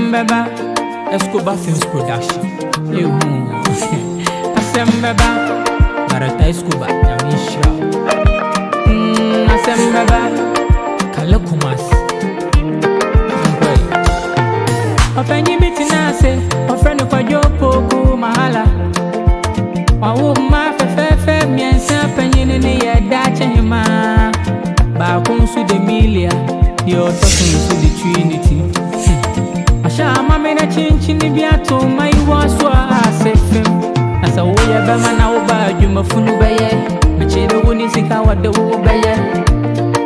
Asembeba, Escobar Films Production. You, Asembeba, Barata Escobar, Yamisha. Asembeba, Kalakumas. Open you meeting us, a friend of your poku mahala. I would my fefe, me and Sampanian in the Dutch and Hima. Backons to the Milia, your talking to the Trinity. I shall mamma chinch in the Biato, my was so I said, as a way of a man over you, my Funubaye, which is the one is in our the Wobaye.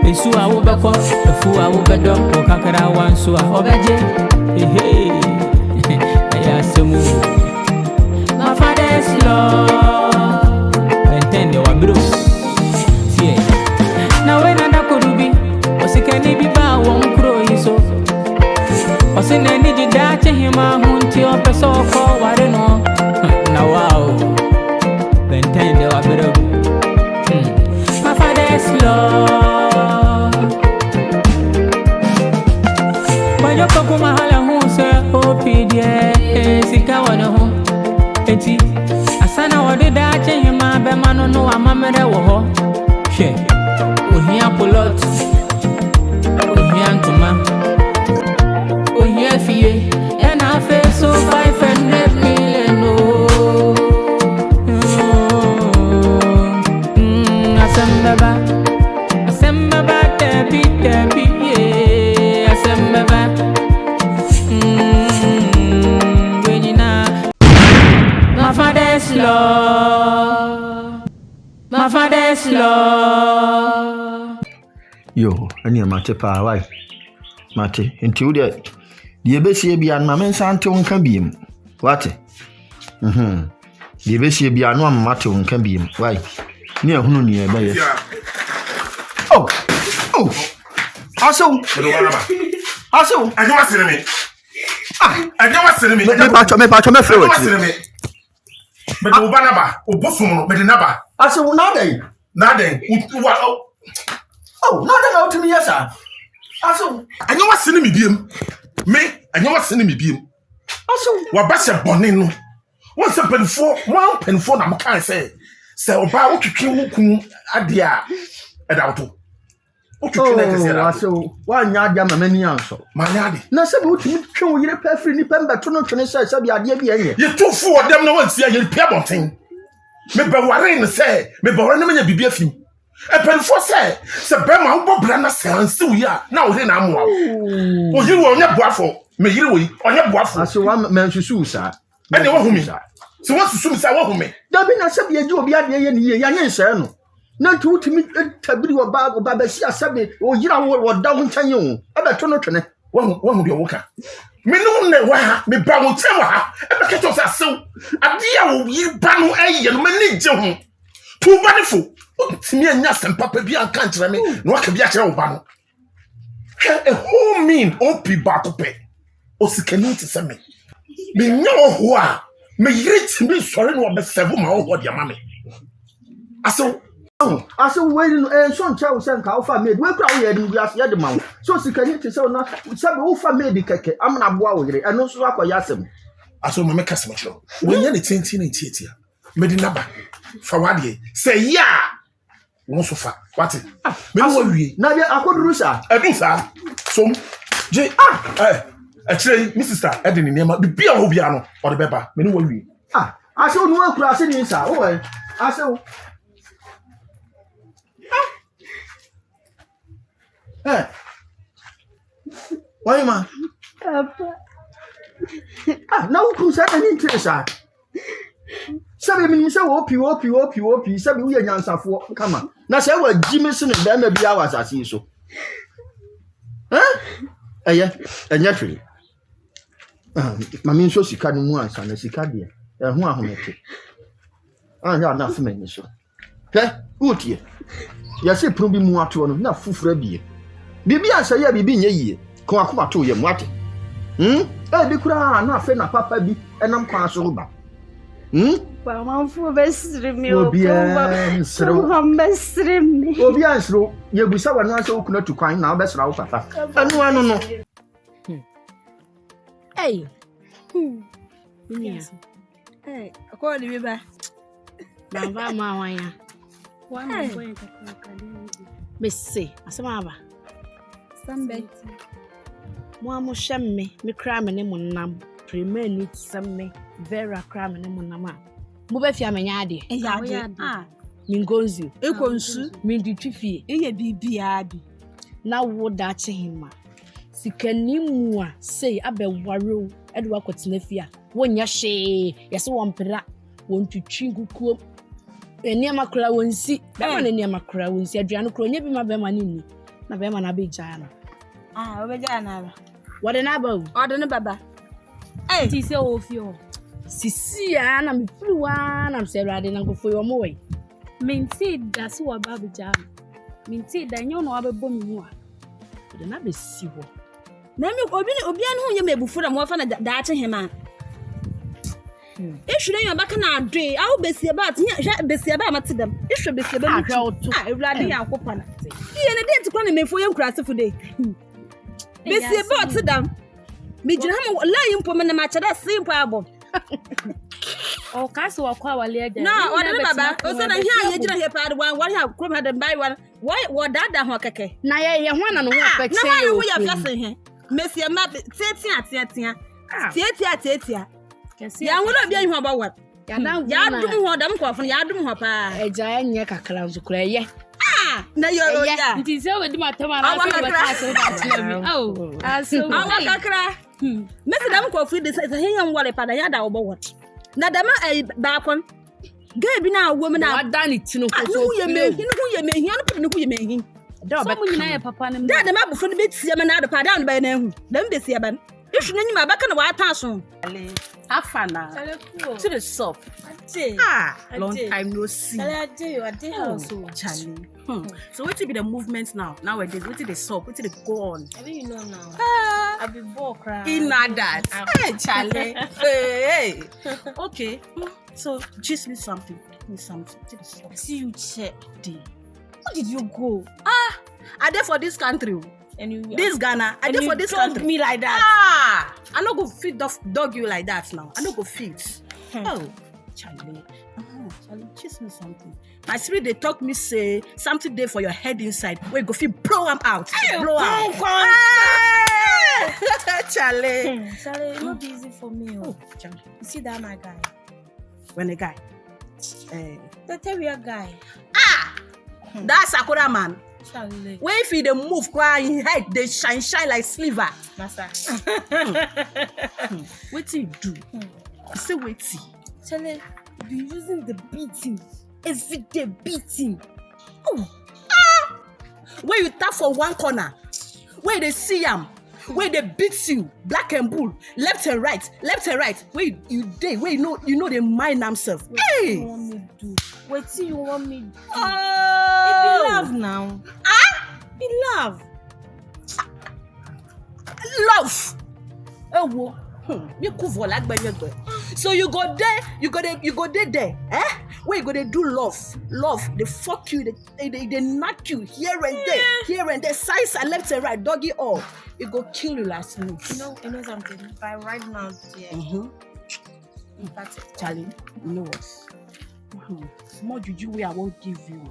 A sua Wobako, a fool I will bedo, or Kakara one so I obey. Hey, I asked him, my father's law, and then you are blue. See, now when I could be, was it can be bound, won't grow so. Was in any did him, I won't tell a person for what I know. Now, wow, then then you are blue. My father's law. When you come home, Opidia, Sikawana home. Eti, Asana wadi da chenye mabe mano no amamere woho. She, uhia polot, uhia ntuma, uhia fiye, and I feel so 500 million. Asembaba, debi, asembaba. My father's law. Yo, any a matter pa wife. Mate, until that. The Bessie be an mamma Santo can be him. What? The Bessie be an one matter can be him. Why? Near who near by. Oh, also, I don't see me. I never see me. Me but Obanaba, Obofum, Medinaba. I said, nothing. Oh, nothing out to me, yes, sir. I never seen me beam. Me, I never seen me beam. Also, what Basha Bonino? Once a pen for 1 pen for them can't say. So about to kill Adia at auto. Oh, so one yard yam many answer. My lady. No, so what you show you pay free nipper, but to not say, so be idea be any. You two for them no one see a pebble thing. Maybe Warren say, maybe Warren be beefy. A pen for say, Sabema Bobrana say, and still ya, now then I'm well. Oh, you will not waffle, may you on your waffle. So one man to sue, sir. And you want me, sir. So what's the soon say, what me? There be not said you will be at the end of the young sir. Not to me, taboo about Babasia Sabi, or you know what down Chanyon. About Tonotone, one be a walker. Me no ne wa me ba wo tsewa ha e be keto sa sew ade a wo yi ba no aye no mani je ho tu ba ne fo timi anya sempa pa bi anka nkyere me no aka bi a kyere wo ba no e whole mean opi ba ko pe o sikani ti se me nya ho a me yire timi sori no be sevu ma ho dia ma me aso waiting and son child send Alpha made. We're probably glass yard mount. So sikani ti se na sabe wo fa made keke amna boa wo yire eno so akoyasem. Aso mama kasem chiro. When ye ne tintin na tietia. Medinaba. Fa wade. Say ya. Won so fa. What? Me no wie. Na bia akoduru sa. Edu sa. So je actually Mrs. Star Edin Nema bibia ho bia no o de beba. Me no wie. Aso no akura se ni sa. O aso why, man? Papa. Now who's that an interest? 7 minutes, OP, 7 years for come on. Now, say what Jimmyson and then maybe hours I see so. Yeah, and naturally. Mammy, so she can't once and she can't be. And who are home? I know nothing, many so. Good here. Yes, it probably more to one, not full for a Bibi answer ya bibi nye ye. Ko akoma to ye mwate. Bi kura na afa na papa bi enam kwa so ba. Pa manfo besrimi o. Obi ansro ye busa wa no ase okuna tu kwan na obesra wo papa. Anu no. Hey. Yes. Hey, I call you back. Baba mawanya. One going to Missy, asamaba. Sunday. Mwamu shemme, mi krame ne munam. Prime ni semme, vera krame ne munama. Mube fi amenyade. Ah. Mingonzu. Ekonsu. Minditwifie. Eye bibia bi. Na wo da chehima. Sikanimu a sei abewaro edwa kotenafia. Wonya hye, yese wompera, wontutwi gukuo. Eniama kura wonsi. Bema na eniama kura wonsi. Aduane kura onye bi ma bema ne ni. Na bema na be gya na. Ah, obeja na ba. Wode na ba o? Ode ne baba. Eh, ti se ofio. Sisi a na me firiwa na mse Awurade na nkofo yo mo we. Minti da se wa ba beja. Minti da nyo no abebo mi hu a. Wode na be si wo. Na mi obi an hu ye mebufu na mo fa na da ache hema. Ehwere yan baka na adwe, awo besie ba tia besie ba matedam. Ehwe besie ba mi. Ah, Awurade ya akopana. Ye ne date kwa na mefo ye nkura sefo dey. Besie ba otedam. Mi jira ha lie mpo me na ma chada simple abo. O kaso wakwa wale aja. Na ode baba, o se na hia ye jira he pa de wan wari ha krom ha de bai wan. Wo dada ho keke. Na ye ho na no ho apeche. Na wani wo ya fiase he. Mesie ma tetia. Tetia. Ya ngoro bia ihu aba wat. Ya dum ho dam kwafo ya dum ho pa. Eja enye kakra nzukura ye. Ah, na yo ya. Nti se we di matama na so ba ta so ba timi. Oh, aso. Awa kakra. Mesi dam kwafo de se he yam wale pa da ya da obo wat. Na dam ba kon. Ga bi na wo me na wada ni tinu ko so. Hu ye mehi anu put ni hu ye mehi. Da ba nyina ye papa ne. Da dam abufo ne betia me na da pa da no ba na hu. Dam besia ba. Isu na nyima baka na wa ta so. Afana. To the soap. Long time no see. Charlie. So what will be the movement now? Nowadays, what is the soap? What is the go on? I mean, you know now. I be bored cry. In that. Hey, Charlie. Hey. Okay. So just me something. To the soap. See you check. Where did you go? I there for this country. Anyway, This Ghana, I did for this country. Me like that. I no go feed dog you like that now. I no go feed. Oh, Charlie. Charlie, kiss me something. My spirit they talk me say something there for your head inside. Where you go feel blow them out. Blow out. Charlie. Charlie, it's not easy for me. Oh, Charlie. You see that my guy? When a guy. The terrier guy. That's Sakura man. Charlie. When if they move, crying head, they shine like silver. Master. What do you do? You say wait. Charlie, you using the beating. Everyday beating. Where you tap for one corner, where they see him, where they beat you, black and blue, left and right. Where you day, where you know they mind themselves. Hey! You want me to do? What do you want me to do? Oh! It be love now. Be love. Love. Oh, you cover like by your. So you go there, eh? Where you go they do love. They fuck you, they knock you here and there, size and left and right, doggy all. It go kill you last minute. You know something? By right now, yeah. That's it. Charlie, you know what? Small juju way I won't give you.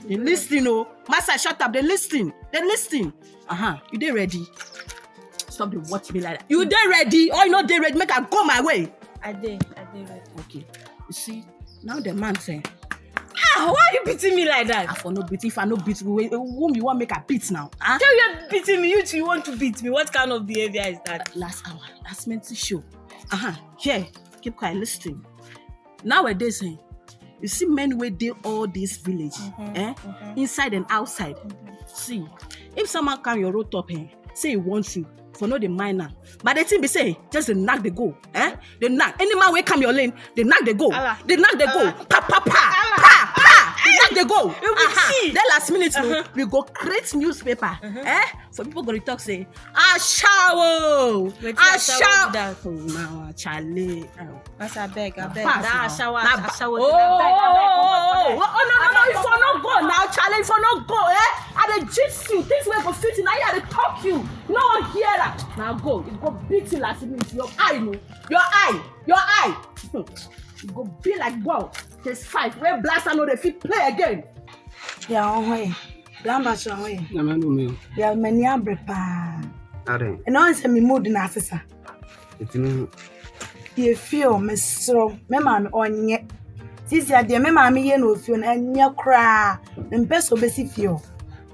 They listen, oh. Master, shut up. They listen. You they ready? Stop the watch me like that. You they ready? Or you not they ready? Make I go my way. I did ready. Okay. You see, now the man say, why are you beating me like that? for no beat. If I no beat, whom you want make a beat now? Tell you are beating me. You want to beat me. What kind of behavior is that? Last hour. Last mental show. Here. Keep quiet. Listen. Nowadays, you see men where they all this village, inside and outside. See, if someone come your road top, say he wants you, for no the minor. But the thing be say, just the knock they go, They knock. Any man will come your lane, they knock they go. They knock they go. Pa. They knock they go. Then last minute, we go create newspaper, for people go to talk say, shower. Oh, now Charlie. That's I beg. That shower. shower. Oh, no, if you not go now, Charlie, if you not go, I dey gist you. Things wey go fit in now I dey talk you. No one hear that. Now go. It go beat you like it your eye, no. Your eye. It go be like ball. There's 5. Where blaster no dey fit play again. Yeah, oh, Grandma, oh, Na me no me. yeah, many abrepa. Are. And I say me mood na asesa. Etini You feel me so. Me man onye. Sisi ade me ma me ye no feel na nya kra. Mpeso besi feel.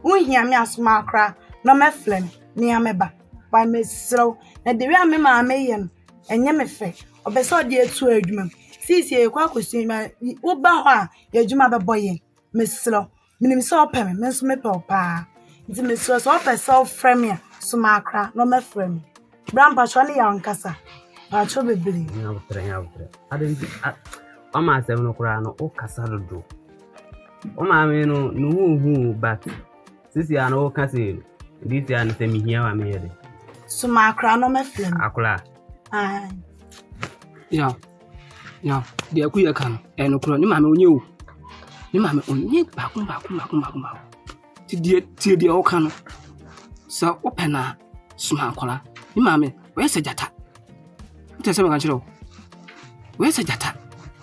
Unhia me asoma kra na me flem ne ameba. Ba me so. Na de wi me ma me ye no. Enye me fe. Obeso de etu adwuma. Sisi e kwa kwesi ma wo ba ho a ye adwuma be boye. Me so. Minim so opem me nso me pe opa. Nti me so opesa frame ya so ma kra no me frame. Grandpa chwane ya nkasa. Ba cho bebele. ya butre. Ade o ma se no kura no o kasa dodo. O ma me no hu but sisi ana o kase this ya no se mi hia wa me yede. So ma kra no me frame. Akula. Ai. Ya. De ku ya kan. E no kura ni ma me onye o. Ni ma me onye bakun. Ti de o kan. Sa opena suma akola. Ni ma me we se jata. Nte se me kan chiro. We se jata.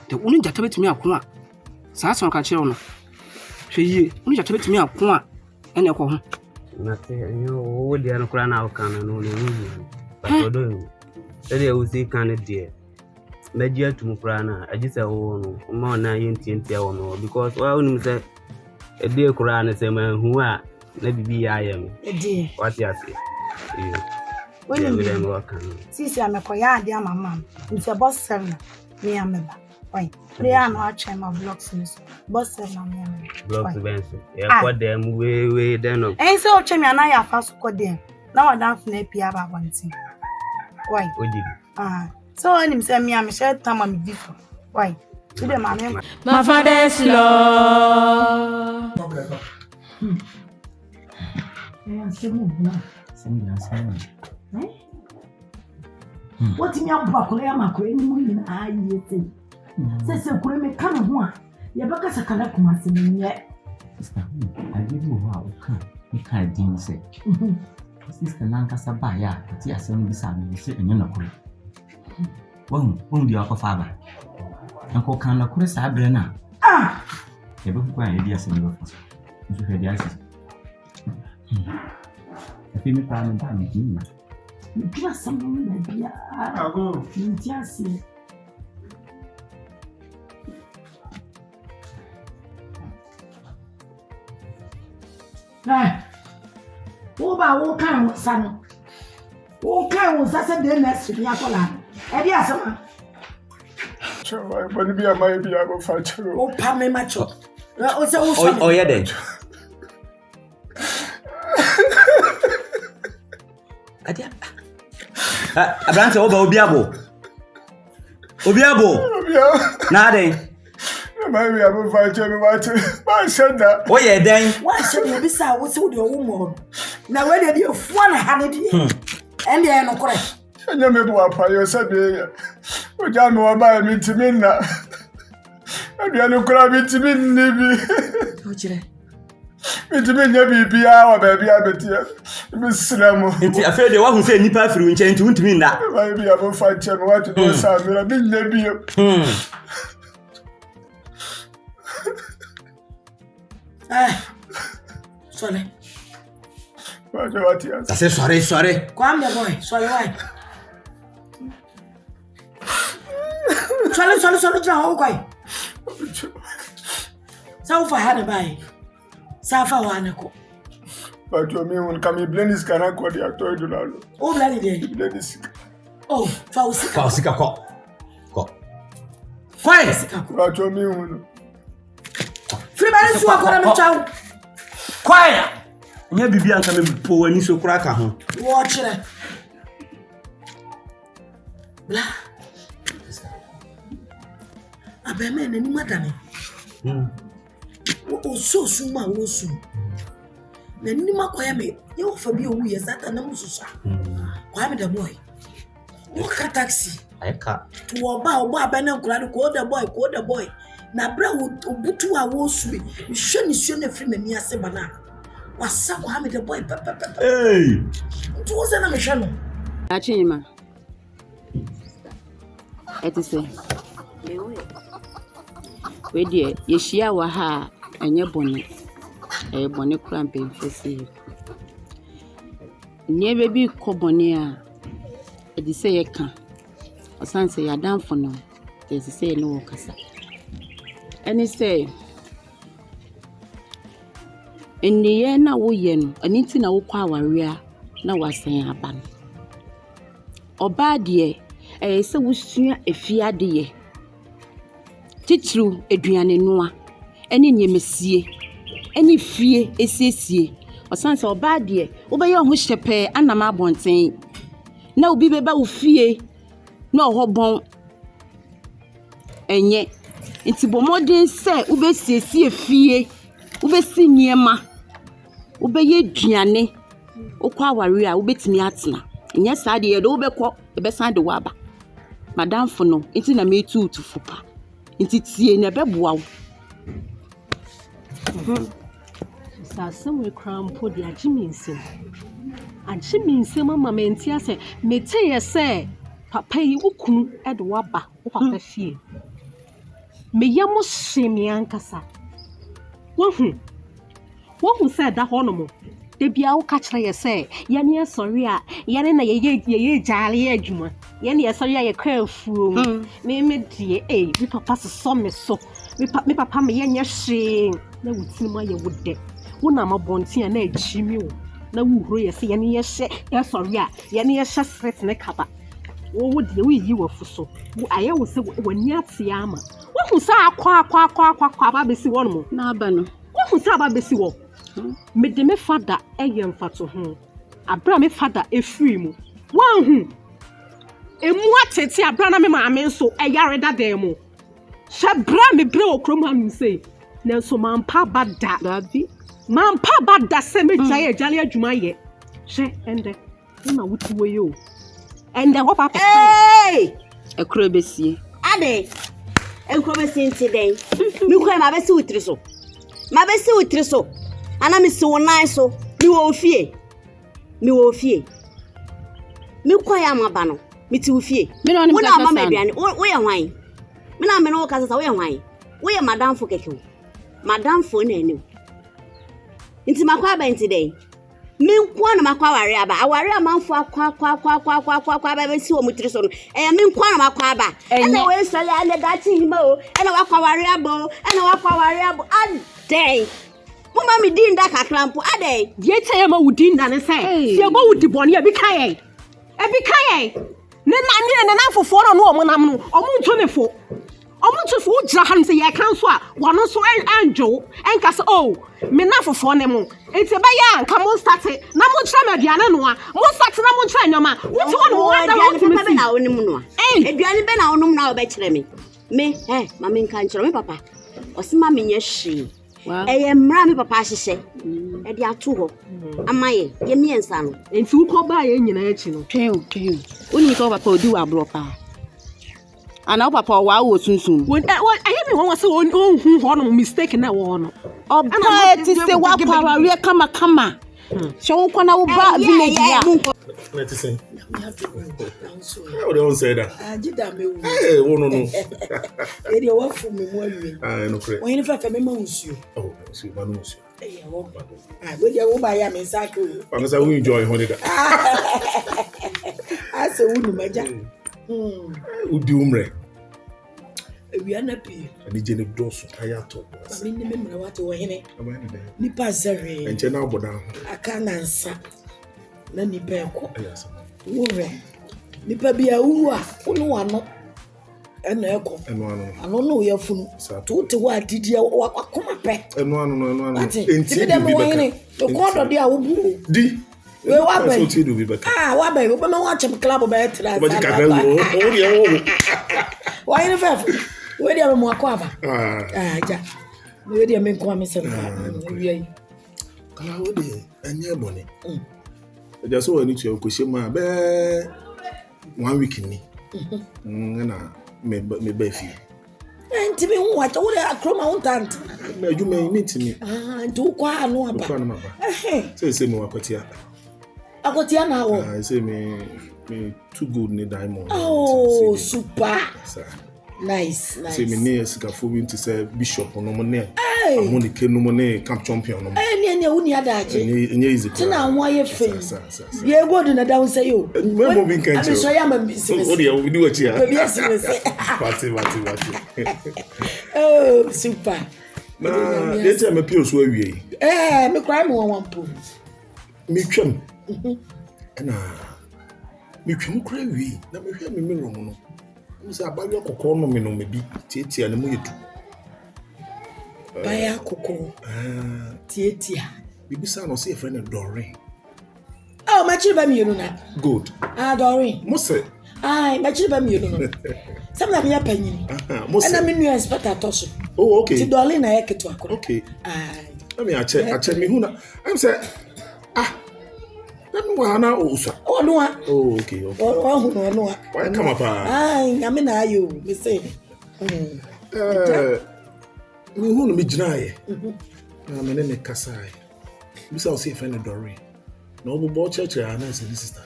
De unu jata betimi akon a. Sa se kan chiro no. Hwe yie, unu jata betimi akon a ene ko ho. Na te yo wo de an kura na o kan no no. Ba do. Ede o si kan de. Meji atum kura na agise wo no. Ma na yenti wo no because wa unu se ede kura na se ma hu a na bibi ya ayem. Ede. What you say? Yeah. When sisi amekoya ade amama. Nti boss 7 me ameba. Why? They are no actually my blocks in boss 7 me ameba. Blocks benso. E kwa dem we den no. En se o chemi ana ya fa so kodem. Na wadan funa pia ba bonti. Why? Oji. So when him say me am share time am different. Why? Today my father's love. What in your buckle, I am a queen. I say, says a creamy kind of one. You better sakala kumasin yet. I give you how you can't say. Sister Nanka Sabaya, the assembly beside me, sit in your cool. Won't be your father. Uncle Kana Chris Abrena. You both quite ideas in your first. You heard the answer. I feel me proud of me. You just some idea. I'll go. You just see. Who by all kind of son? All kind of Saturday next to Yakola. Eddie Asama. But be a my be able to fight you. Oh, Pame Macho. Oh, yeah, then. Abrante obiabo. Nade. Maybe I will fight you. Why said that? Oh, yeah, then. Why should you be so with your woman? Now, where did you 100 and they are no correct. And you may go up by yourself. We don't know about me to me now. And you are no crab to me, maybe. It may be our baby. I bet you, Miss Slamo. I feel the one who said Nipa through in change to me now. Maybe I will fight you. What to do, Sam? I didn't maybe. Sorry. What you I said sorry. Come, boy. Sorry, why? Sorry, John. Okay. So for had a buy. Safa wanako. But you mean when come blend this cannot call the actor do now. Oh, bloody day. Blend this. Oh, Fausika ko. Quiet. But you mean Free man so akora me chaw. Quiet. Nya bibi anka me po ani so kura ka ho. Watch it. Bla. Abeme na ni madame. O so suma wo su. Na ni makoya me. Ye wo fa bi owu ye zata na mususa. Kwa me the boy. Wo ka taxi. Ayeka. To oba abena nkura ko the boy. Na bra wo obutu a wo su. Hwe ni suo na free na ni ase bana. wasa kwa me the boy papa. Hey. Tu wo se na me hwe no. Achima. Etise. We die ye hia wa ha anye bone. Bone kura mpemfesi. Nye bebi kobone a edise ye kan. Osanse ya danfo no. Edise no kasa. Any say Eniye na woye no, aniti na wokwa awarea na wasen aba no. Oba de se wusua efiade ye. Titru eduane noa, ene nyemesie, ene fie esiesie. Osanse oba de wobeye ho hyepe anam abonten. Na obi beba wo fie na ohobon enye. Nti bomodin se ubesiesie fie, ubesi niema. Ubeye duane okwa aware a ubetimi atena nya saade ye do ubekọ ebesan de waba madam fo no nti na metu utufupa nti tie na beboa wo sasem we krampo de agiminsem mama menti ase mete ye se papa yi ukunu e de waba wo papa fie me yamo hye ankasa Wohu said that honomo. De bia wo ka kire ye say ye ne sori a ye ne na ye jale adwuma ye ne sori a ye kwa afuo me die bi papa so me so me papa me ye nya hwe na wutini ma ye wode wo na mabonti a na achimi wo na wuhuro ye say ye ne ye hye ye sori a ye ne ye hye sret ne kaba wo de wo yi wo fuso wo aye wo se wani ate ama wohu sa akwa ba besi wo no na aba no wohu sa ba besi wo me de me fada eye mfato ho abra me fada efiri mu wanhu emu atete abra na me maame nso eyare dada mu hye bra me bre okrom ha me sei na so mampa bada dabi mampa bada se me jaye jale adwuma ye hye ende na wuti we yo ende ho papa ekro besie ade ekro besie ntiden mi kwa ma besi wutri so ana mi si wonai so mi wo fie mi kwa ya maba no mi ti wo fie wo na mama aduane wo ye hwan mi na me no ka sasa wo ye hwan wo ye madam fo keke madam fo na ani nti makwa ba ntiden mi kwa na makwa aware amanfo akwa ba si wo mutiri so no mi kwa na makwa ba ena we sole ane dati hima o ena wakwa ware abo adey Mama mi din da kakrampo ade ye teye ma wudin da ne se se go wudi bone e bi kan ne na fofo no omo nam no omo nto ne fo ujra han se ye kan so a wono so anjo enka se me na fofo ne mo enti ba ya nka mo start na mo kira me aduane no a mo start na mo kira nyoma wuti wono wo da wo timi be na wonim no a aduane be na wonom na wo be kire me ma me nka nkire me papa osima me nye hwe eye mra me papa hyehye e de ato ho amaye ye miensa no enti ukọ ba ye nyina achi no twen oni ko papa odi wa bro pa ana papa wa wo sunsun aye me won se hu ho no mistake na wo no oba ti se wa para we kama so wo kwana wo ba village ya Let us say. How they all say that? Hey, no. Eri wa fu me mo awie. No pray. When you fa me ma unsuo. Oh, see, manus. Eh, wo. We dia wo ba ya me sake. Panasa we enjoy honey that. Ase wo nu maja. Udi umre. Ewi anapi. Ani je ne doso ayato. Me ni me mra wate wo hene. Ni pa zare. Enche na oboda ho. Aka na nsa. Na ni pe ko. Wo re. Ni pa bia wu a, wo no eno eko. Ano no ye funu. To te wa didi akoma pe. Eno. Enti dem wo hene. The corner dia wo bu. Di. We wa ba. So ti do be better. Wa ba. We ma wa chem club ba etra. Ba di kakra wo ye wo. Wa hene fa. We dia mo akwa ba. Ja. We dia me nko me se ba. We yi. Kala wo de enye boni. Just so any to question ma be 1 week ni. Na me be fi. Enti me hu wacha wo de akroma wo tant. Me adwuma yi mentimi. Enti wo kwa anu aba. Kwa no maba. Say me wakotia. Akotia na wo. Say me too good ni diamond. Oh, super. Sir. Nice. Say me near sikafo wi nti say bishop no mo ne. Amoni ke no mo ne camp champion no mo. Ne uni adaje. Enye easy. Tina anwa ye fe. Ye go do na down say yo. Me mo bin kan cho. So ya ma business. O de we do achi ah. Be yes we say. Party. Oh, super. Na ye tell me pio so awie. Me cry me one po. Me twam. Na me twam kra awie. Na me hwe me rom no. Musa abayo kokko no me no me bi tietia na mo yetu. Baya kokko. Tietia. Bibisa no say friend Doreen. Oh, my children you know na. Good. Doreen. Mo say. My children you know. Some na me apanyin. Mo say. Na me nu expect atoso. Oh, okay. Ti Doreen na yeketo akoro. Okay. Let me check me huna. I'm say Let me wana osa. Oh no. Oh, okay. Oh no. Why come up? Nyame na ayo, me say. Me hunu me ginaye. Na me ne kasai. Bisa o say friend Doreen. Na obo church ya na say sister.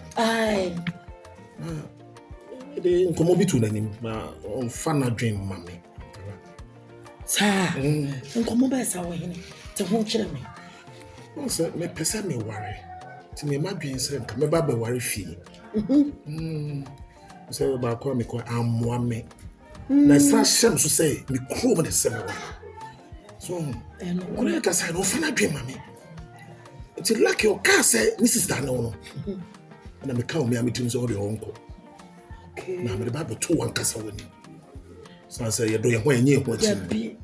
De nkomo bitu na nim na on fana dream mame. Sa. Nkomo ba sa wo hene. Te ho kire me. No say me pese me worry. Ti me madwen say nka me ba ba worry fi. Say ba ko me ko amwa me. Na sa shem so say me kro me de se me. So, kure ka say no fana dream mame. It's like your car say this is that no. Na me ka o me ametim so de onko. Na me ba to wan kasa woni. So say ye do ye ho enye ho achi. Dabi.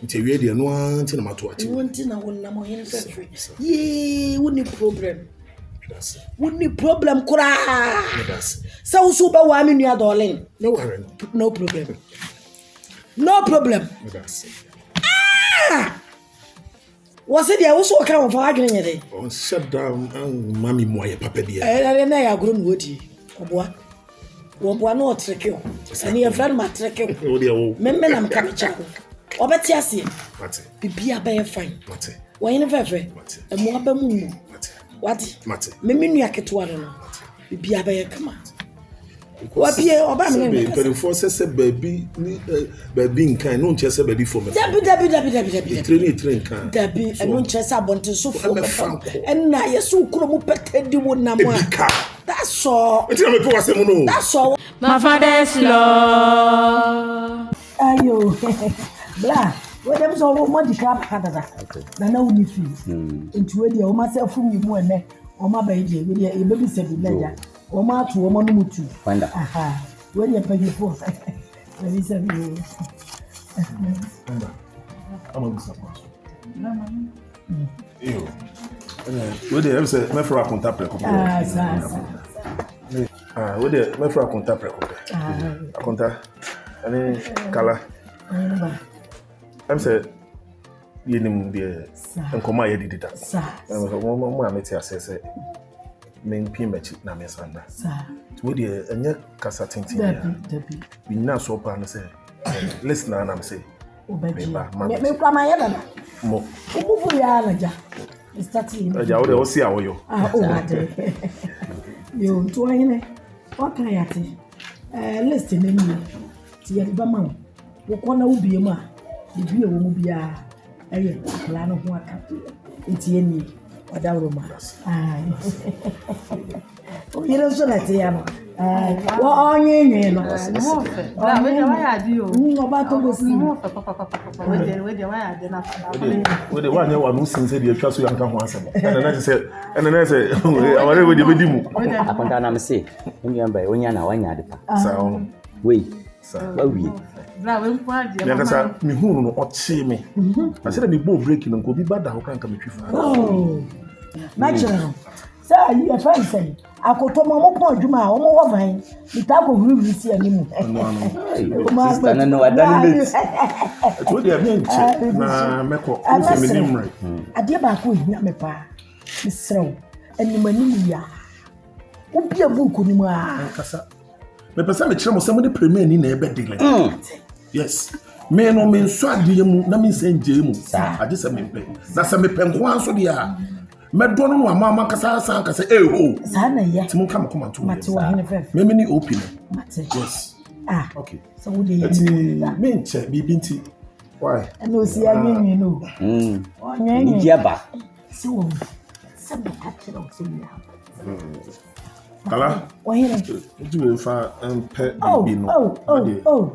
Nti we de no anti na mato achi. Wonti na won na mo yen free. Ye woni problem. Woni problem kura. Sa usu ba wa me nua Doreen. No worry. No problem. No problem. Was it there also come for arguing it? On shut down mommy moye papa dia. Na ya gro nwodi. Oboa. Wo no treke o. Ani e friend ma treke o. O dia wo. Me na mka bicha. Obeti ase. Mate. Bibia ba ye fine. Mate. Wo yin fefe. Mate. Emu aba mu mu. Mate. Wati. Mate. Me menu aketo no. Bibia ba ye kama. Wapie oba me ne. But for say baby nkan no nche say baby for me. Dabi. Train kan. Dabi enu nche say abonte so for me. Enna yesu kuro mu petedi wo na mo. That's all. Enti na me pe wase mu no. That's all. My father's love. Ayo. Bla, we dem so wo modi ka pakada. Na na uni fi. Enti we dia o ma se fun yi mu ene. O ma ba je we dia e bebi se bi leja. O ma tu o ma no mutu. Wanda. Aha. We dia pagi fo. We se bi. Wanda. Ama bisa kwa. Yo. We dia say me fra contact pre ko. We dia me fra contact pre ko. Contact. Ani kala. I'm say yenim de enkoma ye didida. Mo ameti asese men pi mechi na me sanda. We de enye kasa tintin ya. Bi na so pa no say listener na me say. Me kwa ma ye dada. Mo. Ubu ya alaja. Starting. Ja wo de o si awoyo. Yo to ene. O kan ya ti. List ni mi. Ti ya ba ma. Wo kona ubi ma. Bibi e wo mu bia. Eye akla no ho aka. Nti eni. Oda roma. O yero so na ti ya no. Wo onye no. La we wa ya di o. No ba to go si. We de wa ya de na. We de wa nya wa no sin say de atwa so yanka ho asem. And na say aware we de bedi mu. Akonta na me say, emi amba e onya na wanya de pa. Sa ono. We. Sa. Ba wi. La we kwa di. Ya kasa mi hunu no oche me. Na say me bo break no ko bi bada ho kan ka me twifa. Oh. Natural. Sa yi e fa nsem. Akoto mo pon adwuma o mo wo van. Bita ko hurihuri si animu. No. Sister no adani late. To dey me nche na meko. Use me nimre. Ade ba ko hia me pa. Misrew. Animani ya. Ubia buku ni mu a. Kasa. Me pesa me kire mo se mo de premier ni na ebe dele. Yes. Me no me so ade mu na me nje mu. Ade se me pe. Na se me pe nko anso dia. Me do no ama kasa san kasa ho. Sa na ye. Ti mo ka makoma to. Mate wa hene fe. Me ni open. Mate. Yes. Okay. So wo de ye. Me nche bibi nti. Why? No si anyi no. Ni diaba. Si wo. Sabe ka kira o se ya. Kala. Wahine. Eji me fa empe bibi no.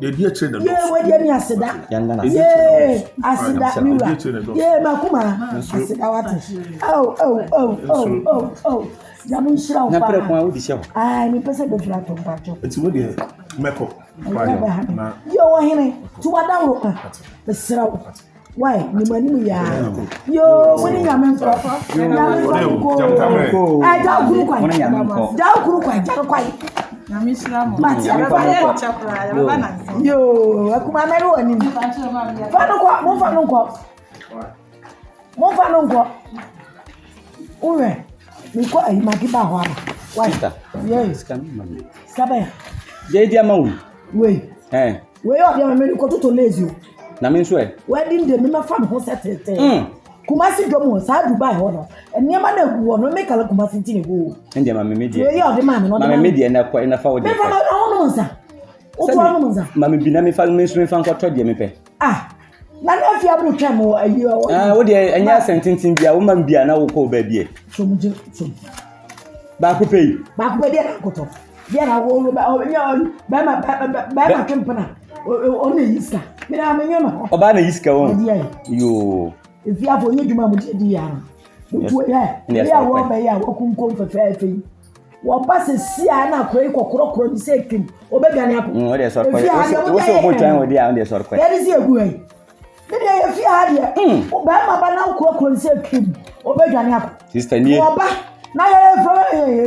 De dia chere the. Yeah, we dey ni aseda. Yeah, aseda mi wa. Yeah, makuma. Aseda wate. Jamu shira o pa. Na pre kwa wo di shewo. Ni pese be fira to pacho. Eti wo de makeup. Na. Yo wahine. Tu wada wo ka. Be sira wo. Why? Ni mani ya. Yo, woni ya men ko. Ja kuru kwa. Ja kuru kwa, ja kwa. Na mi sira mo. Ma ti araba ya chakra, araba na. Yo, akuma meru ani. Fa no kwa, mo fa no kwa. Mo fa no kwa. Uwe. Ni kwa ai makiba ho ara. Why? Yes, Kan mami. Sabe. Je dia ma wi. We. We yo dia me ko to lazy. Na me nso e. Wedding day me ma fa ho setete. Kumasi domo sa Dubai ho no. Eniema na gu wo no me kala kumasi ntine go. Ndia ma me medie. We yo de ma me no. Ma me medie na kwa na fa wo de. Me fa na ho no nsa. O to no nsa. Ma me bi na me fa me nso me fa nko to de me pe. Na na fi abu twa mo ayi o. Wo de anya sentintin bia wo man bia na wo ko ba bia. So mu je so. Ba ko pei. Ba ko be de na koto. Bia na wo ba ma kempana. O ne yiska. Me na me nyoma. Oba na yiska wo. Yo. If you have only duma mu di ya. Mutu ya wo ba ya wo kunkom fefe. Wo pa se sia na kro ikokoro ni se kim. Obegani apo. O de so ko. Wo so mo twan wo di ya o de so ko. There is a egu ai. Me de ya fi ha de. O ba ma ba na ukoro ni se kim. Obegani apo. Sister ni. Wo ba na ya fro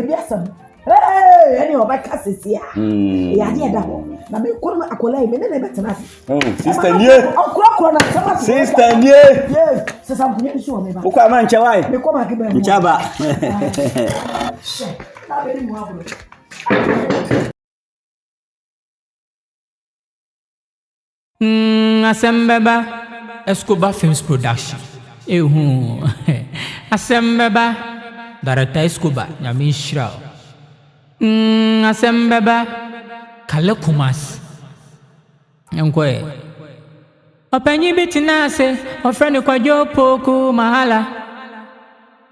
bi asam. Any of my classes here. Ya dia da ho. Na me ko ma akola me ne betena. Sister nie. Akura na sama. Sister nie. Yes. Se sam kunye nso me ba. Ko kwa man chawai. Me ko ma ke ba. Nchaba. Na be ni mu abulo. Asembeba Escobar Films Production. Asembeba Darata Escobar Nyamishra. Asembeba Kale Kumas. Yankwe. Openyi bitina se ofreni kwa jopoku mahala.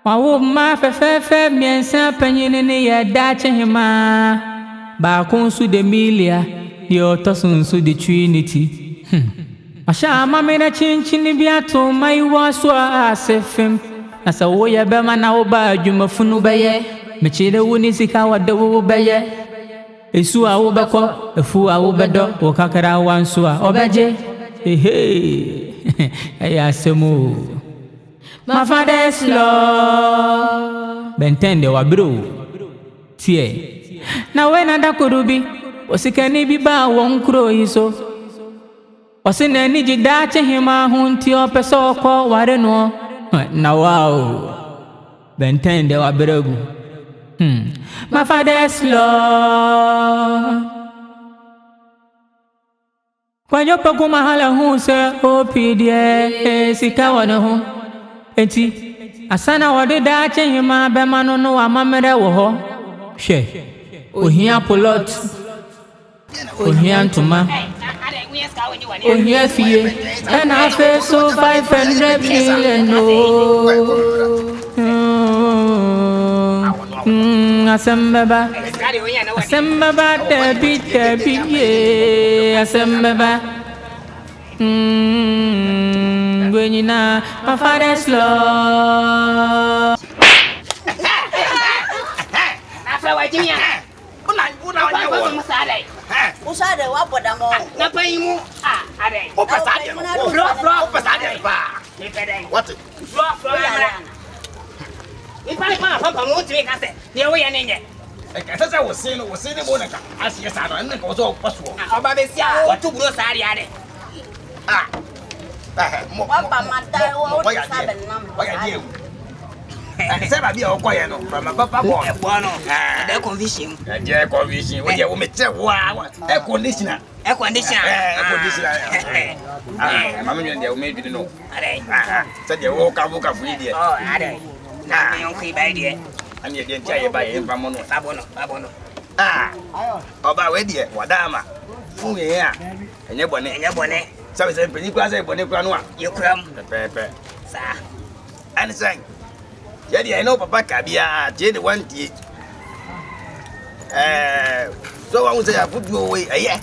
Wawu ma fefe miensa penyi ni ya dache hima. Ba kunsu de milia yo tosunsu de Trinity. Asha mama na chinchini biato mai waso asefem. Na sa wo ya be ma na wo ba adwuma funu beye. Mechire wo ni sika wade wo beye. Esu a wo beko, efu a wo bedo, wo kakara wanso a obeje. Aya semu. My father's law. Bentende wa bro. Tie. Na we na da kurubi, osikani bi ba won kro hiso. Osine ni jidache hima hunti opeso ko ware no. Na wow. Bentende wa bregu. My father's law. Kwa yopa kumahala hunse opidie sika wana hu. Enti asana wade dache hima bema no wa mamere wo ho. She. Ohia polot. Ohia ntuma. Ohia fie. And I feel so 500 million no. Asembeba debi yeah. Asembeba Gwenina my father's law. Usade wa boda mo. Na pai mu. Ade. O pasade. Flo pasade ba. Ni pede. What? Flo ya. Ni pai pa pa mo ti ka se. Ni wo ya ne nye. E ka sa wo se ni mo na ka. Asi sa no en ko so paso. O ba be sia. O tu bro sa ri ade. Mo. Wa pa mata wo sabe nam. Wa ya die. Say ba bia okoye no from papa boy. E bo no. The condition. Je condition. We je wo me che wa. E conditioner. E conditioner. E conditioner. Mama nyo dia wo me bi no. Ade. Say dia wo ka fu dia. Oh, ade. Na me on ku ba dia. Ani dia ntia ye ba ye mfa mo no. Babo no. Oba we dia wadama. Fu ye a. Enye bone. Sabe se penyi kwa se bone kwa no a. Ye kram. Pepe. Sa. Ani say. Yeah, I know Papa Kabia, Jade one tea. So I would say I put you away. Yeah.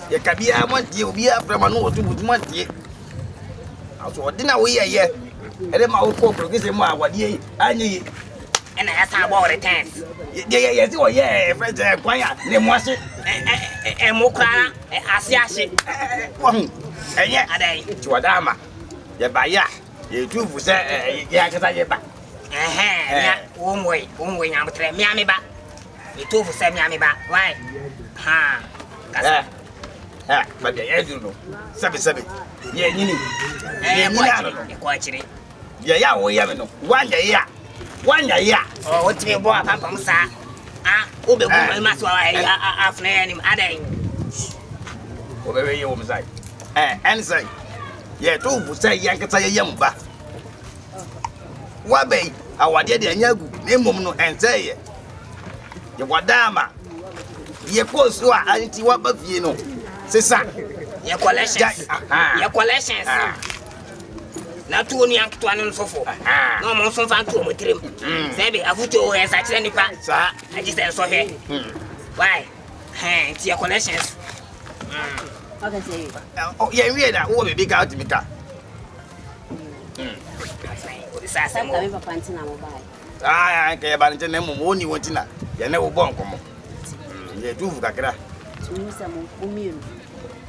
The Kabia one tea will be after my note to want tea. I saw dinner we are here. And then my old corporate is more what ye. I need. And I asked about the tense. Yes, oh, yeah, friends, quiet. Name was it. And Moka, Asiashi. And yet, a day to Adama. The Baya. You do for say, yeah, because I get back. One way, I'm telling me back. You two for send me back, right? Ha, but the edge, you know, Sabi. Yeah, you know, quite. Yeah, we have no 1 year. 1 year. Oh, what's me, boy, Papa, sir? Obe, I must after him, adding. Over you, woman's side. And say, yeah, two for say, Yankasa young ba. Wabe, our dear Yagu, Nemono, and say, you wadama. Ye post to anti wabba, you know. Sisa, your collections. Not too young to an so forth. No more so far to with him. Maybe I put your hands at any part, sir. I just saw here. Why? It's your collections. Okay, say. Oh, yeah, we are all big out to me. Some coming for panting on mobile. I care about the name of only one tina. You never born come. You do Gakra. To use some woman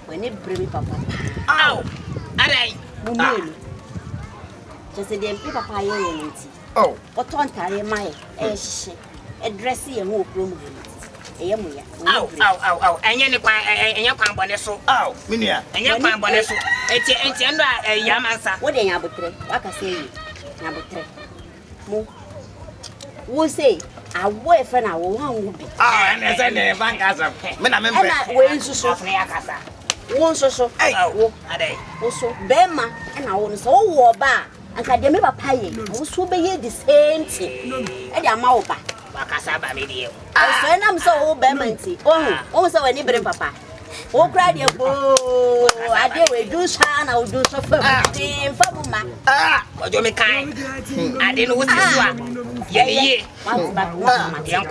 when it bring papa. Ow! Aday! Mumu. Just a damn paper pie. Oh, what on tare my a dressy and walk room. Ow, and your camboneso. Ow, Minia, and your camboneso. It's a Yamasa. What they have a tray? What I say, number 3. Who say, our boyfriend, our one would be. And as I never casa. When I'm waiting to soft Neacasa. One so, also, Bema, and I want so war bar. And I never pay. Who will be the same thing. And your mouth. Bakasaba media. I am so bemanty. Oh, also a neighboring papa. Oh, cried your boo. I did we do shine, I will do so for Mama. What do you make kind? I didn't know what this one. Yeah. Uncle, your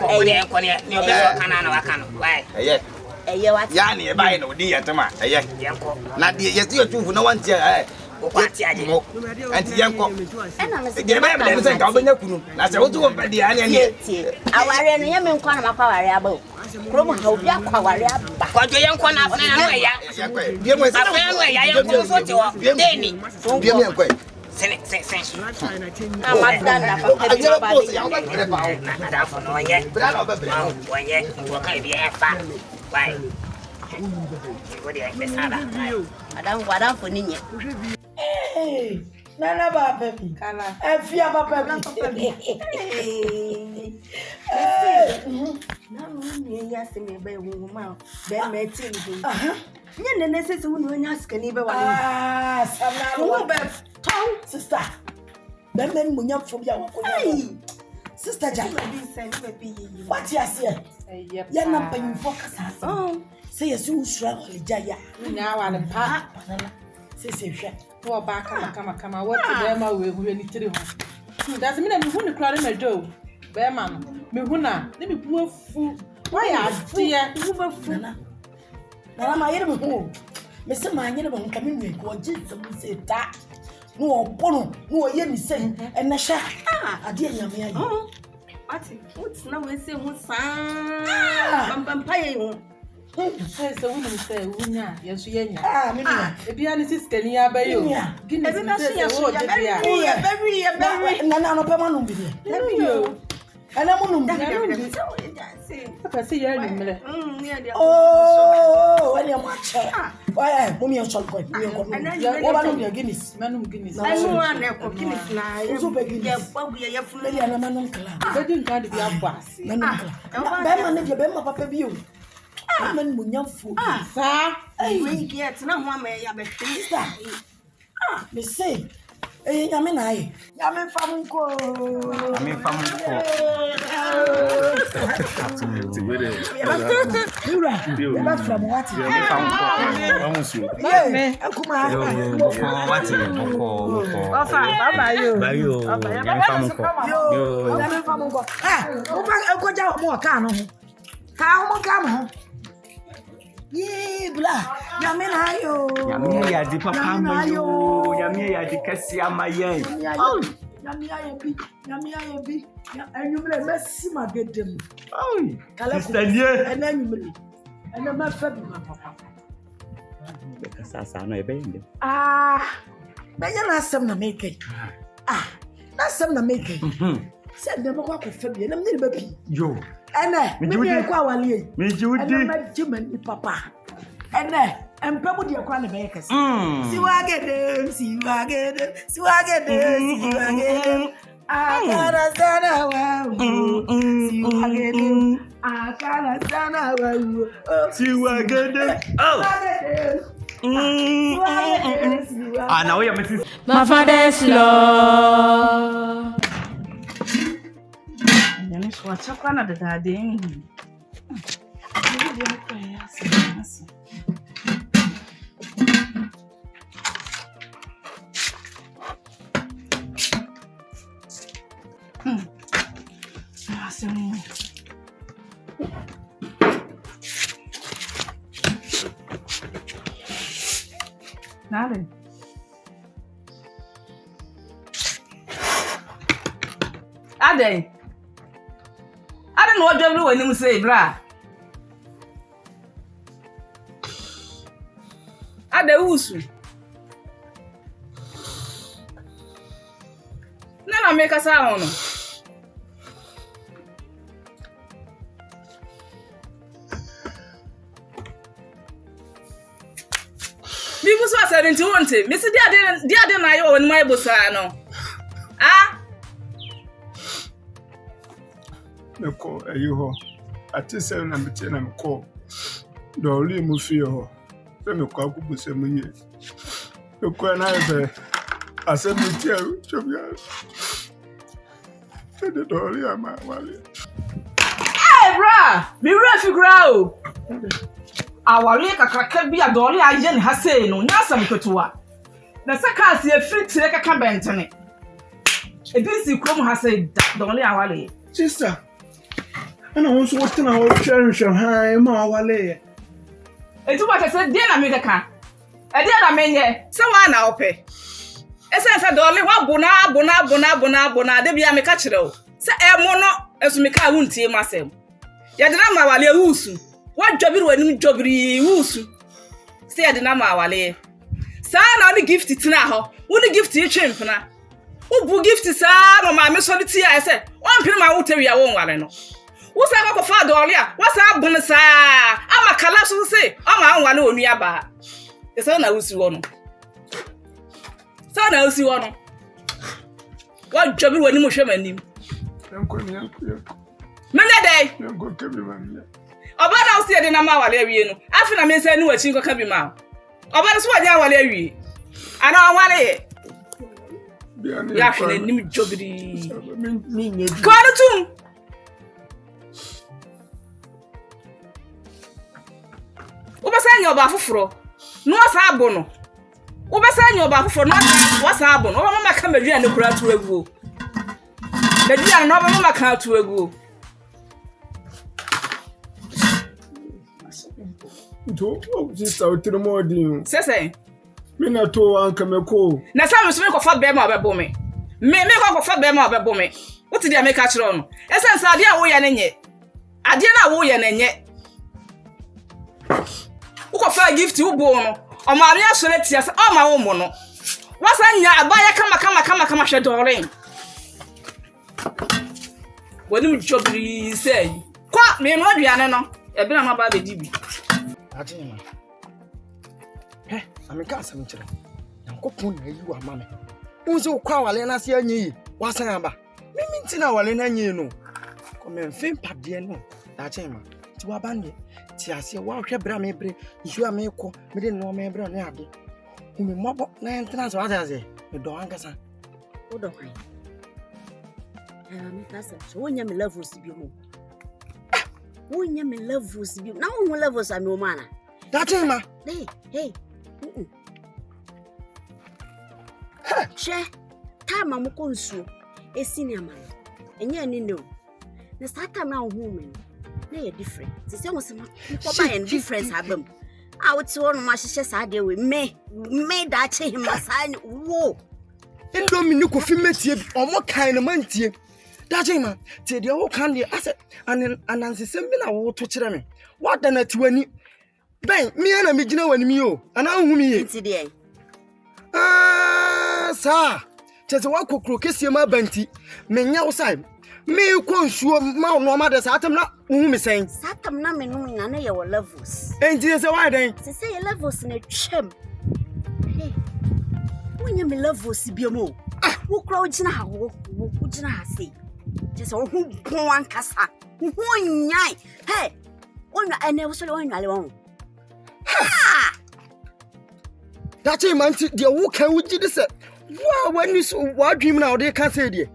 best can. Why? Yanni, by no dear Tama. Not the yes, you're 2 for no one. And Yanko, and I'm saying, that's all to the onion. Our enemy corner of our abo. Chroma, how you are. What do you want to say? You must have I am also to Danny. Don't give me a quick. Hey, Nana Baby, I fear Papa. Yes, me by woman, then met him. Then the necessary when ask any Tom, sister. The men will not from your sister Jack. What you say? You're not paying focus. Oh, say a soon shrug, Jaya. Now I'm a part. Say, Poor back, come, what to them away with any three. Doesn't mean I'm going to cry in my door. Bear man, me huna, let me poor fool. Why are dear, move fool? Now I'm my home. Mr. Mania won't come in with what Jesus say that. No, Bono, no, yen saying, and a shot. Ah, dear, yummy. Oh, what's now we say who's vampire? Says the woman say, yes, if you are the sister, you are by you. Guinness, very, And I'm on oh, when you're my chair. Why, mommy and chocolate. What about your Guinness? Manum Guinness. I know one Guinness now. So big, yes, but we are familiar and a man on club. I didn't kind of be a boss. Bama, your Bema Papa view. I'm in Munyam food. Sir, I get no one may have a piece. Me say. Yamin Famunko. Ye blah, Yamin ayo. Yamia ya di papa mayo. Yamia ya di kasi amaye. Yamia bi. And you may mess my get them. Oh, Sister, and then you will. And I'm not fed my papa. Sasa no ebende. But you're not some to make it. That's some to make it. Said never walk with Fabian. I'm near baby. Yo. And me Judy. Jim papa. And probably your crown makers. See what I get see what I get see what I get see what I get. I gotta stand around. See what I get. I gotta stand around. See what I get. Oh. Now we are Mrs. My father's love. What's up, Canada, Daddy? Nada. Ade. I don't know what you're doing when you say, bra. Ade usu. Nana make us out. People so said into one thing. Mr. Dear, I own my busano. Meko ayiho ati se na mete na meko do li mu fi ho se meko akubuse mu ye meko na ebe asemi tie chobia se de do li ama wale bra mi refi gra o awale kakraka bi adole aye ne ha sei no nya asam ketewa na saka se afiri tire kaka bentene edisi krom ha sei dole awale sister. And I want to watch our cherish of high ma wale. It's what I said, dear America. A dear Amenya, someone now pay. Essence of Dolly, what bona, de be a mecachero. Say a mono as Mika won't see myself. Yadama wale wusu. What job you when jobbery wusu? Say a dinama wale. Son only gift it now. Would gift you chimp now? Who gift is son my missolity? I said, one pin my water, I won't want to know. What's up, Father Dolia? What's up, Bonasa? I'm a collapse, say, I'm one who near bar. The son I was one. Son I was one. What job when you show me? Monday, you're good to be man. About now, see the number of Ariano. After I may say, no, a chinko can be mouth. About what you are, Larry. I know one. You're actually a new job. Quarter. Ubasanya oba foforo no asa abono ubasanya oba foforo no wasa abono oba mama ka medua ne kura to aguo medua no oba mama ka to aguo to sister otiro modin sese me na to anka meko na sam so me ko fa be ma obebo me ko fa be ma obebo me wuti dia me ka kire no esense ade a wo ye ne nye ade na wo ye ne nye uko fa gift ubo no o ma me asore tia se o ma wo mo no wasa nya abaya kama hwe doren Wonim chobri say. Kwa me no aduane no. E bi na ma ba be di bi. Ajima. Ameka asem kire. Yankopon na yi wa ma me. Unse kwa wale na se anyi wasan aba. Mimi ntina wale na anyi no. Ko me mfem pade no. Ajima. Ti wa bande. Ti ase wa hwe bra me bre. Isu a me ko. Me de no me bra na ade. Umi mobo na ntina so ade. Me do ankasa. O do kan. Me kasa. So wonya me levels bi mo. Wonya me levels bi. Na wo levels a me o mana. Ajima. Hey. Che, time amko nsuo esini ama. Enye ani no. Na sa time na wo men. Na ye different. Se se wo se ma ko ba en difference abam. A wo ti wo no ma hyehyɛ sa de we me da che hima sa ni wo. Indomie ni ko fi metie omo kan na mantie. Da che ma, te de wo kan de ase anansesem bi na wo to kire me. Wa da na tiwani. Ben, me na me gina wani mi o. Ana hu mi ye. Nti de. Sa. Chese wa kokro kesie ma banti. Me nya wo sai. Me ko nsuo ma no ma de sa atam na hu mi sen. Sa atam na me no nya na ye wo levels. Enti se wa den. Se ye levels na twem. Hey. Wonya me levels bi mo. Wo kra wo gina ha wo gina ha sei. Chese wo hu pon ankasa. Hu nyai. Hey. Wonya ene wo so le wonya le won. That's a man, dear, who can we do this? When you saw what dream now, they can't say, dear.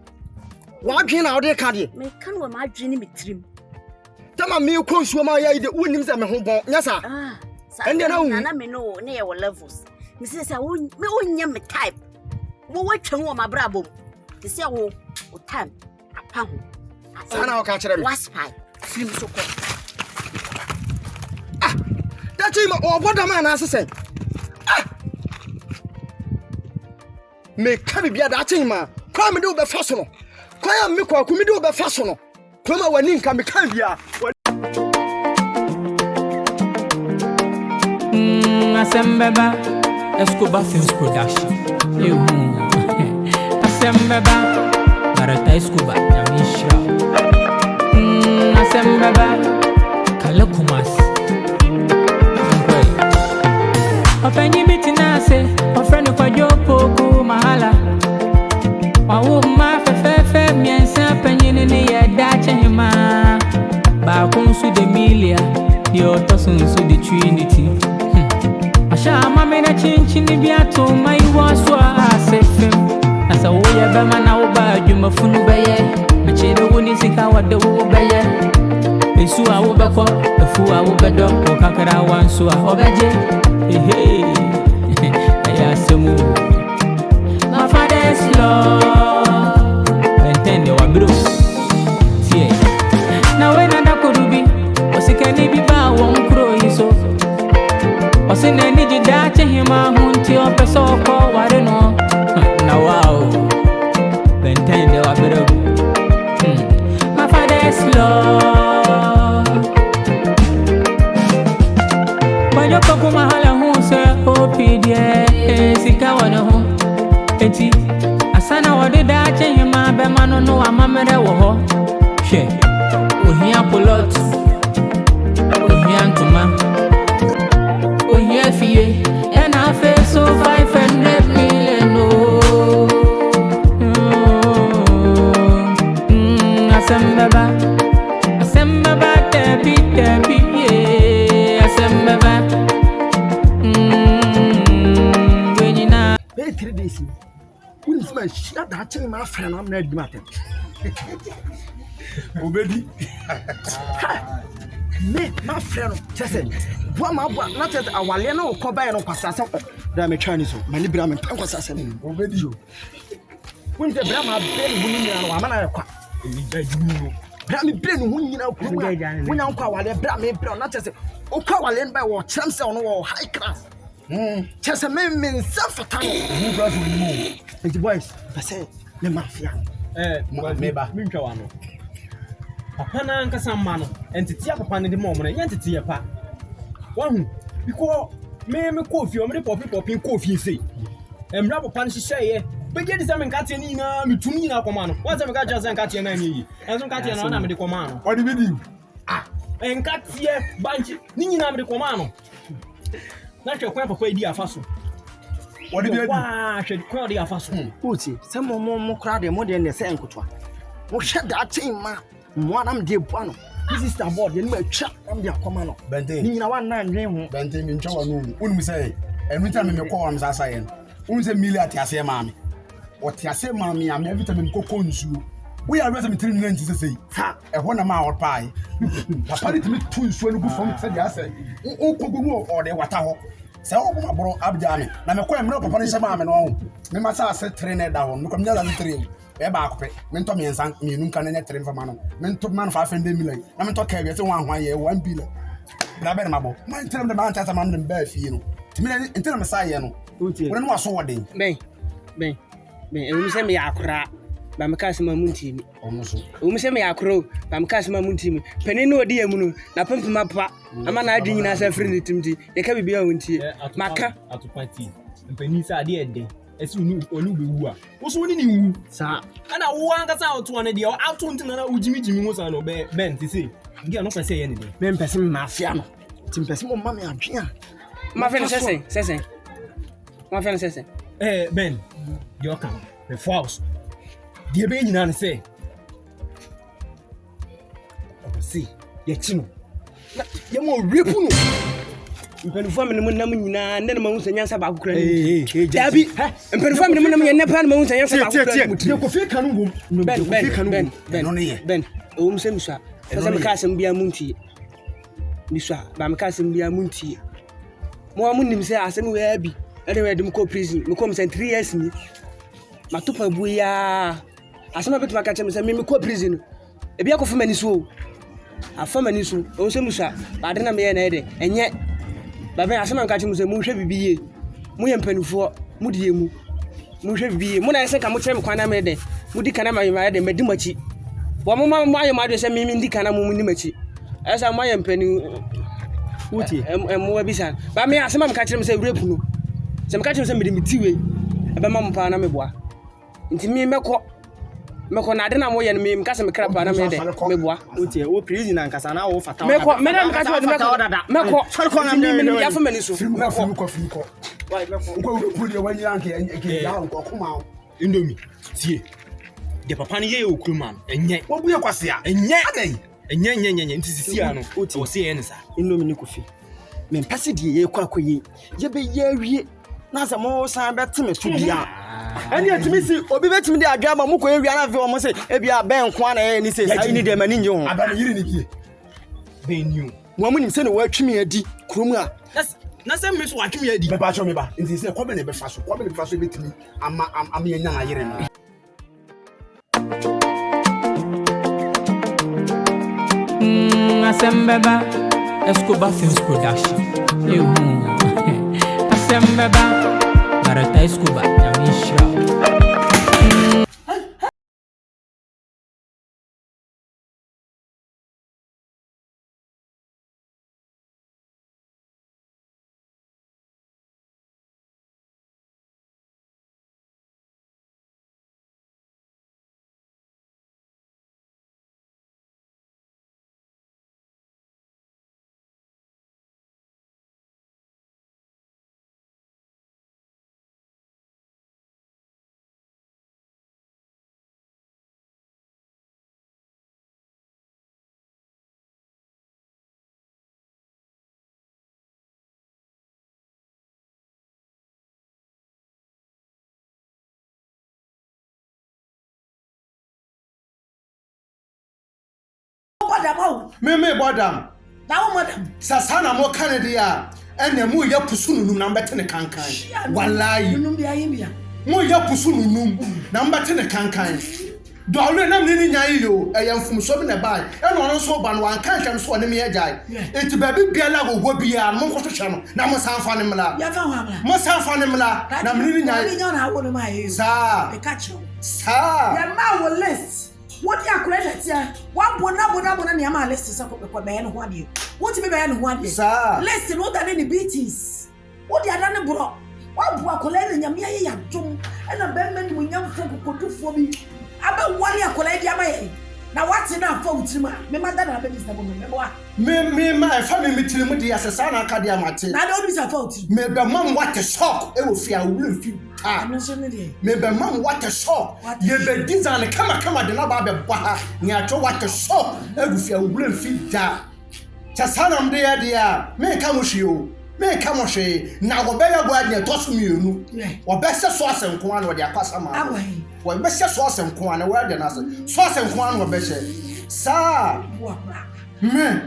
What dream now, they can't. May come with my dream with trim. Tell me, you can't show my idea, wouldn't say my home. Yes, sir. And then I know near our levels. Mrs. I won't me type. What you want my bravo? To say, oh, time, a pound. I'll catch them. Wasp pie. Film so cold. That's him or what a man has to say. Me come be that thing, man. Come and do the fashion. Come me ko me do the fashion. Come on, when come can be. Asembeba Escobar Films Production. Asembeba Barata Escobar Yamisha. Asembeba Kalokumas. Openyi bitina se ofrenu kwa jopo mahala wawu ma fefe miensa penyini ni ye dache hima ba kunsu de milia di otosunsu de trinity asha mama na chinchini biato mai waso asefem asa wo ye be mana wo ba adwuma funu beye me chede woni sika wade wo beye esu a wo beko efu a wo bedo wo kakara wanso a obeje hey, I assume my father's love. Intend your bro. See, now when I could be, was it can be bow won't grow you so. Was in any did him a hunt your person call what I know. Now, wow, intend your bro. My father's love. When you come mahala. Sika wana ho eti asana wode da che ma be mano no amamere wo ho hwe ohia polot ohia ntoma ohia fie and I feel so 500 million asembaba tebi asembaba 3 days. Wouldn't smell shut that thing, my friend. I'm not matter. Obedi. Me, my friend, just said, what my boy, not that our Leno or Coba or Passasa, Dame Chinese, my Libram and Pancasa, Obedi. When the Brahma Ben winning and Wamana, Brammy Ben winning, when Uncle Brammy Brown, not just Okawalen by what champs on all high class. Just a man means suffer time. And the boys, I say, the mafia. Maybe, Minchawano. Papa and Casamano, and to tea upon the moment, and to tea apart. One, because me coffee, or me popping coffee, see. And rubber punch say, Begin the same cat in me to me now, command. What's a cat and cat and any? And some cat and I'm the command. What do you do? And cat here, bunch, Nina the command. Not your crap of idea faso. What do you do? Why should crowd your faso? Puti, some more crowded more than the same couture. What shut that team, ma? One am dear one. This is the board, you may chat on their command. Bente, Nina one nine dream. Bente, in Chow, wouldn't say. Every time you call, I'm saying, who's a million Tiasia mammy? What Tiasia mammy, I'm every time in cocoons you. We are resident in to say, a 1 mile pie. Papa did me 2 swallow from said, oh, Kogu or the Wataho. So, my bro, Abdami. I'm a quite no punish a mamma. No, me must say, trainer down, look on the other three. Ebaque, mentor me and sank me, no can enter for man. Mentor man 500 million. I'm talking about 1 year, 1 billion. Labernabo, my tell the man as a man and bear, you know. To me, until I'm a scion. When was so day? Bem, eu me chamo Yakura, mas me caso uma muntime. Eu me chamo Yakuro, mas me caso uma muntime. Penino dia munu, na pampa mapa, a man I didn't answer friendly timti, you can be beyond tea. Maka at party, and Penisa dear day, as you knew or knew. What's one in you, sir? And I want us out to one idea out to another Jimmy was on Ben to say. You not say anything. Ben person mafia. Tim person mammy and Gia. My friend says, my friend says, Ben, you're coming. The false. Dear Ben, you say. See, yet you know. You're more ripple. You can form the moon and then mounts and yes about crazy. Dabby, and perform the moon and never mounts and yes about Ben, oh, Samsa, as I'm a cousin be a munti. Missa, I'm a cousin be a munti. More moon say, as I'm where be. Anyway, the Moko prison, Moko sent 3 years me. Matupa buya. As I'm a bit my catcher, Miko prison. A biako for many so. A for many so, also Musa, I didn't be an eddy, and yet, but as I'm catching the moon should be Muyan penny for Mudimu. Musha be, when I say I'm Kana made, Mudi Kanama, and Medimachi. One moment, my mother sent me in the Kanamunimachi. As I'm my penny. And more bisan. But me as I'm catching say repu. Some catching some me tiwe. Aba mam pa na me boa. Nti me meko na de na mo ye me kasa me krapa na me de me boa. Otie o prison na nkasa na wo fata. Meko me na catch meko. Meko na me ya fa mani so. Meko. Why meko? Ko ku de wani ranke eke ya ko kuma. Indomie. Tie. De papa ne ye okuman. Enye. Wo buye kwase a. Enye. Adai. Enye nti sisi ano. O se ye nsa. Indomie ni kofi. Me mpase de ye kwa koyi. Ye be ye wie. Na za mo san betime to bia. Eni atimi si obi betimi de adwa ma mo ko ewia na fe o mo se e bia ben ko na ye ni se sai ni de mani nje ho. Aba yiri ni bie. Ben new. Mo amunim se ne wa twimi adi krom a. Na se me so wa twimi adi. Be ba cho me ba. Nti se ko be ne be fa so. Ko be ne be fa so betimi ama yenya na yire no. Asembeba Escobar Films Production. You Asembeba Barata Escobar Yamisha. Me bodam. Now, madam. Sasana mo Canada and mu ya pusunu na mbete ne kankan. Wallahi. Num bia yimia. Mo ya pusunu num na mbete ne kankan. Do awle na mni nya yo eyamfum so bi na bai. E no so ba no an kan hwem so ne me agai. Enti ba bi bia la go bia mo nkoto hwe no na mo sanfa ne mla. Ya fa ho amla. Mo sanfa ne mla na mni nya. Ni nya na wo ne ma ye. Sa. E catch you. Sa. Ya ma wo list. What ya credit ya? One bona ni ama list so ko be no ho ade. What be be no ho ade? Sa. List no than any BTs. What ya done bro? What bo akole nyame ye ya dum. ɛna bɛrima ni mo nyamfo kokodufoɔ bi aba wale akɔla di ama yɛ na wate na afa utirim a me mada na abɛdi sabo me boa me ma efa me mitirimu di asesa na aka di amate na de obi sa afa utirim me be mam what shock e wo fi a wulu fi ta ano so ne de me be mam what shock ye be design kama de na ba be bɔ ha ni atwo what shock e wo fi a wulu fi da chasanam de ya dia me ka mo hwe o me ka mo hwe na go be ya bo adne to so mienu wo be se so asenko an wo de akwasa ma wo be se so asenko an wo de na se so asenko an wo be hye sa me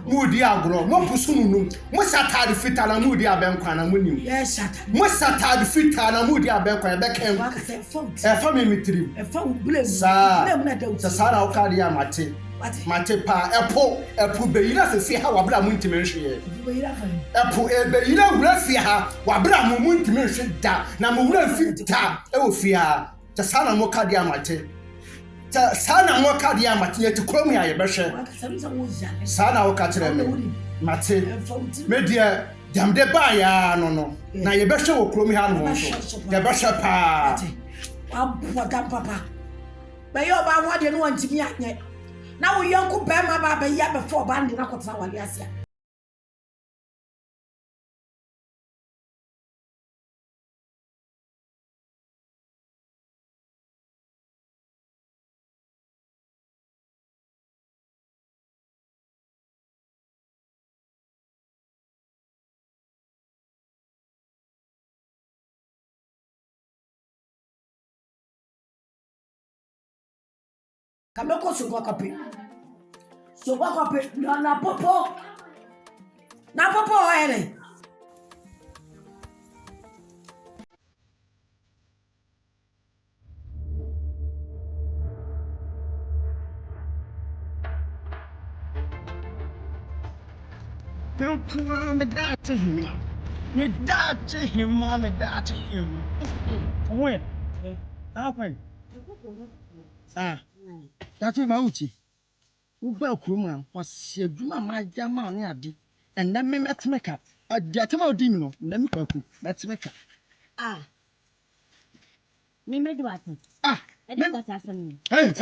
mudi agro mo pusu nunu mo satade fita na mudi abenkwa na monim yes sata mo satade fita na mudi abenkwa e be ken e fa me mitrim e fa ubule sa sa na o ka de amate mate pa epo beyira fefi ha wabra mu ntime nhwe epo beyira wura fi ha wabra mu ntime nhwe da na mu wura fi da e wo fi ha ta sana mo ka dia mate ta sana mo ka dia mate ye tikrom ya ye behwe sana wo ka kire me mate me dia jamde ba ya no na ye behwe wo krom ha no so ye behwe pa wa papa be yo ba ho de no ntimi anye na wo yonku be ma ba ya before ba ndi na kwotsa wale asia kameko sokwa kape na popo ere me that to him. When? Happen. That's my uchi. Uba Kruma was a Juma my jama on yadi, and then me met make up. A jatama dimino, let me cook. Let's make up. Me made what? I didn't got us on. Hey.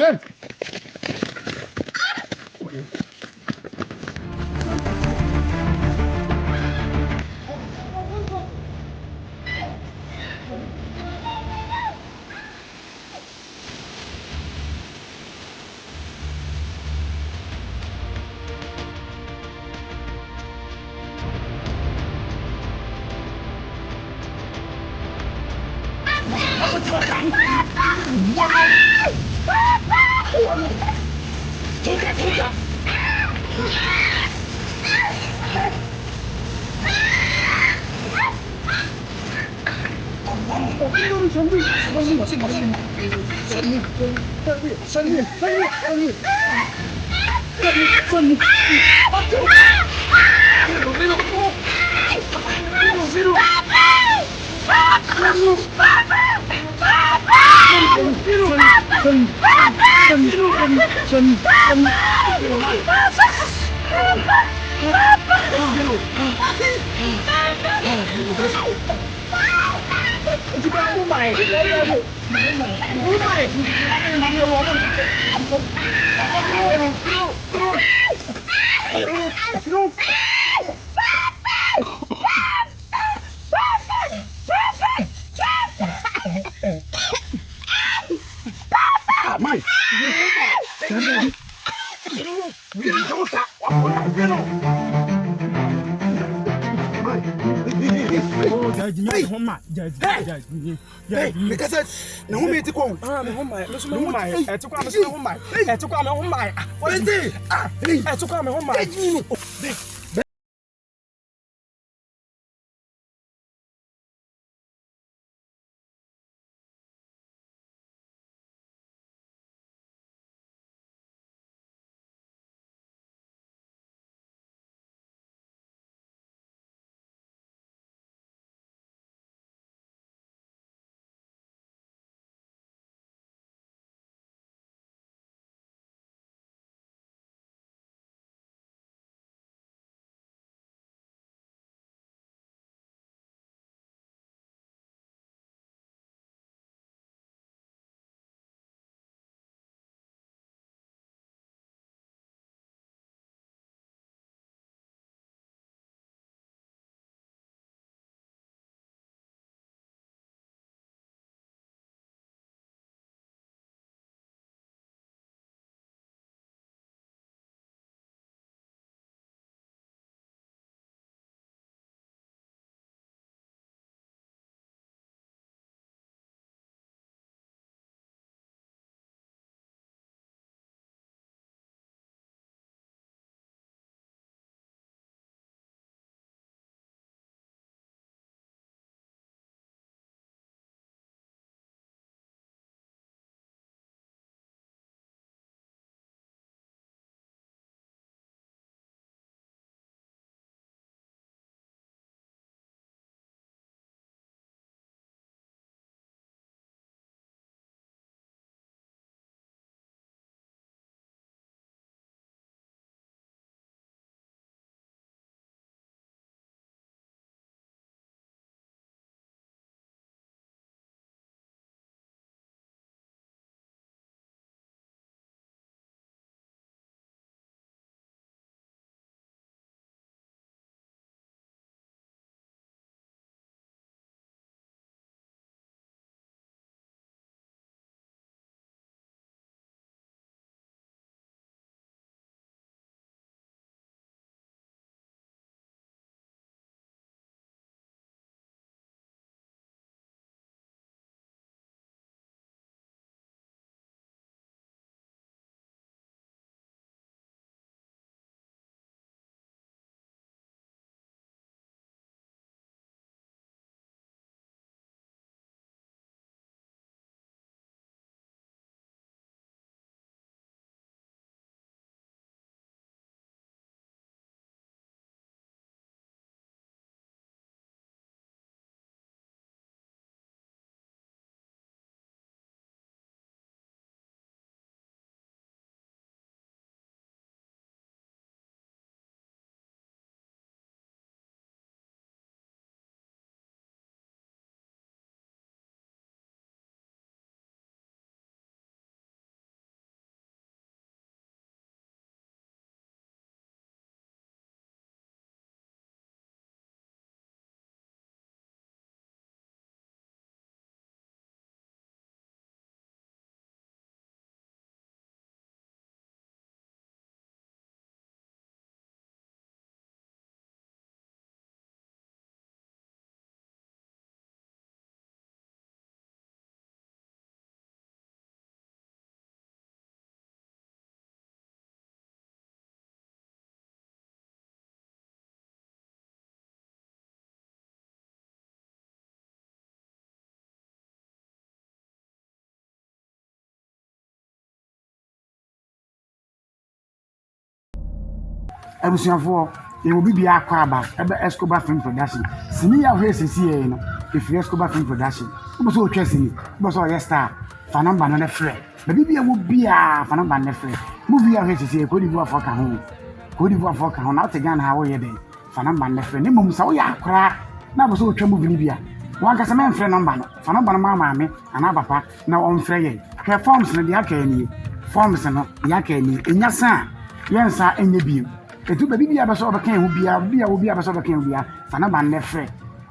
abusuafo e will be akwa aba ebe Escobar Film Production sini ya hwe sisi ye no if Escobar Film Production obo so otwa sini obo so yes star fa number no ne frɛ baby bia wo bia fa number ne frɛ movie ya hwe sisi ye ko di bo afoka ho na te Ghana ha wo ye den fa number ne frɛ ne mum sa wo ya akra na bo so otwa movie ni bia wan ka se men frɛ number no fa number no mama me ana papa na on frɛ ye hwɛ forms no dia ka ani forms no dia ka ani enya sa yensa enye bio etu baby bia ba so ba kan hu bia wo bia ba so ba kan hu bia fa number ne frɛ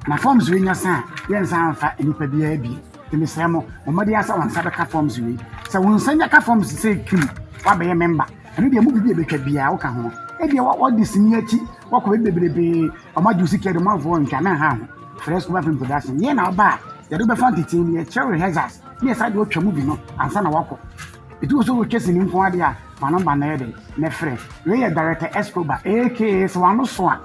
na forms we nya sa yensa anfa enipa bia bi temi sremo omadi asa wan sa ka forms we sa won sanya ka forms se kim wa be member ani dia mu bia betwa bia wo ka ho e dia wa di sini achi wa ko bebrebe omadu sike do ma vo ntwa na ha ho Escobar Film Production ye na ba ya do be fanti ni e cherry hazards ni sa de otwa mu bi no ansa na wako etu so wo twesi ni nko ade a fa number na ye de ne frɛ we ye director Escobar aka so wano so a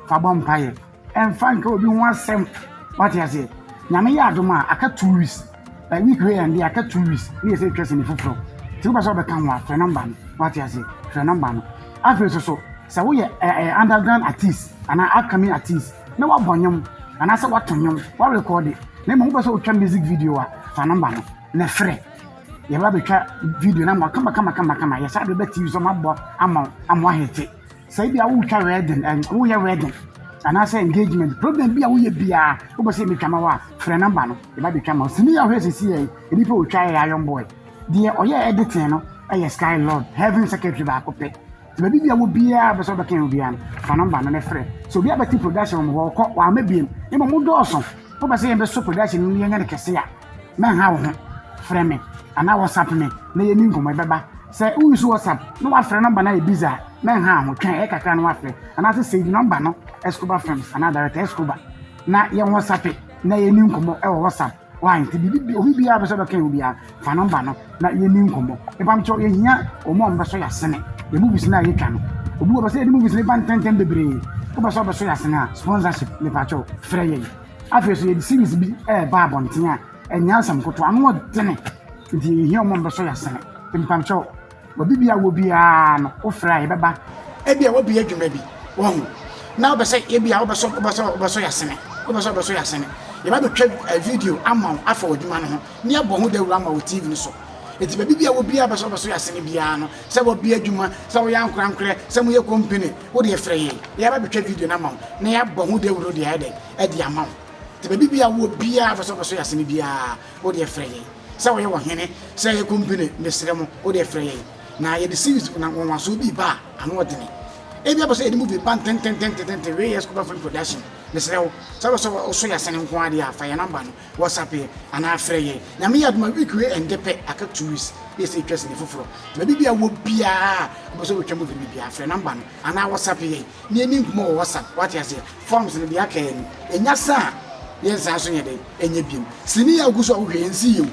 fa bom paye en fan ka obi ho asɛm what you say nyame ya adoma aka 2 weeks like week we and aka 2 weeks ni say twesi ni foforo ti wo ba so be kan wa frɛ number no what you say frɛ number no afre so sa wo ye underground artist ana upcoming artist na wa bonyom ana sa wato nyom wa record it na mo be so twa music video a fa number no na frɛ ye ba be twa video na mo kama ye sa be TV so mabɔ ama hete sai bia wo twa wedding and wo ye wedding ana sa engagement problem bia wo ye bia wo be say me twama wa frɛ number no ye ba be twama sini ya hwese si ye eni pe wo twa ya young boy die oye editing no ye Sky Lord Heaven Secretary ba ko pe baby bia wo bia be so be kan bia fa number no ne frɛ so bia be ti production mo ko wa mabiem e mo dɔɔso wo be say be so production ni nya ne kese a na ha wo ho frɛ me ana WhatsApp me na ye ni nkomo beba sɛ wo use WhatsApp no wa frɛ number na e biza na ha ho twan e kakra no wa frɛ ana se save number no Escobar Films ana director Escobar na ye WhatsApp na ye ni nkomo e wo WhatsApp wa nti bibi obi bia be so be kan bia fa number no na ye ni nkomo e bam cho ye hia o mo mbe so ya sene the movies na ye kan obi wo be say the movies ne ban tenten bebre wo be so ya sene a sponsorship ne pa cho frɛ ye afi so ye the series bi ba bonten a enya sam koto anu dene nti hia mo mbe so ya sene pam cho obi bia wo bia no wo frɛ ye beba e bia wo bia dwuma bi wo hu na wo be say ye bia wo be so ya sene wo be so ya sene ye ba be twa video ama afa odwuma no ho ne abɔ ho dawura ama wo TV no so eti baby bia wo bia ba so ya sene bia no sɛ wo bia adwuma sɛ wo ya nkrankrɛ sɛ mo ye company wo de frɛ ye ye ba be twa video na ma ne abɔ ho dawura de ade adi ama eti baby bia wo bia ba so ya sene bia wo de frɛ ye sɛ wo ye wo hene sɛ ye company ne sere mo wo de frɛ ye na ye de series na wo waso bi ba ano odene e bia ba so ye movie ban ten we Escobar Film Production ne sere wo sɛ so ya sene nko ade a fa ye number no WhatsApp ye ana frɛ ye na me yaduma week we endepe aka 2 weeks ye say twese ne foforo na bibia wo bia bo so wotwa movie bibia frɛ number no ana WhatsApp ye ne ni nkumo wo WhatsApp what you say forms ne bia ka ye enya sa ye sa so ye de enya biem sini ya guso wo hwe nsi ye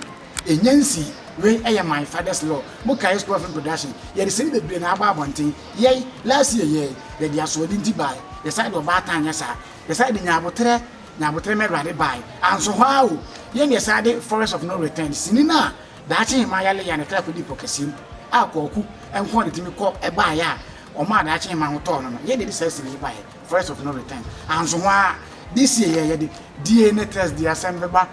enya nsi we my father's law mo kai Escobar Film Production ye de sini bebre na aba abonten ye last year ye de dia so dinti bai the side of bata anya sa the side nyabotre me rade bai anso hwa o ye ne side forest of no return sini na da chi ma yale ya ne kra ko di pokesim akoku enko de timi ko e ba ya o ma da chi ma ho to no ye de say sini bai forest of no return anso hwa this year ye de DNA test the assembly ba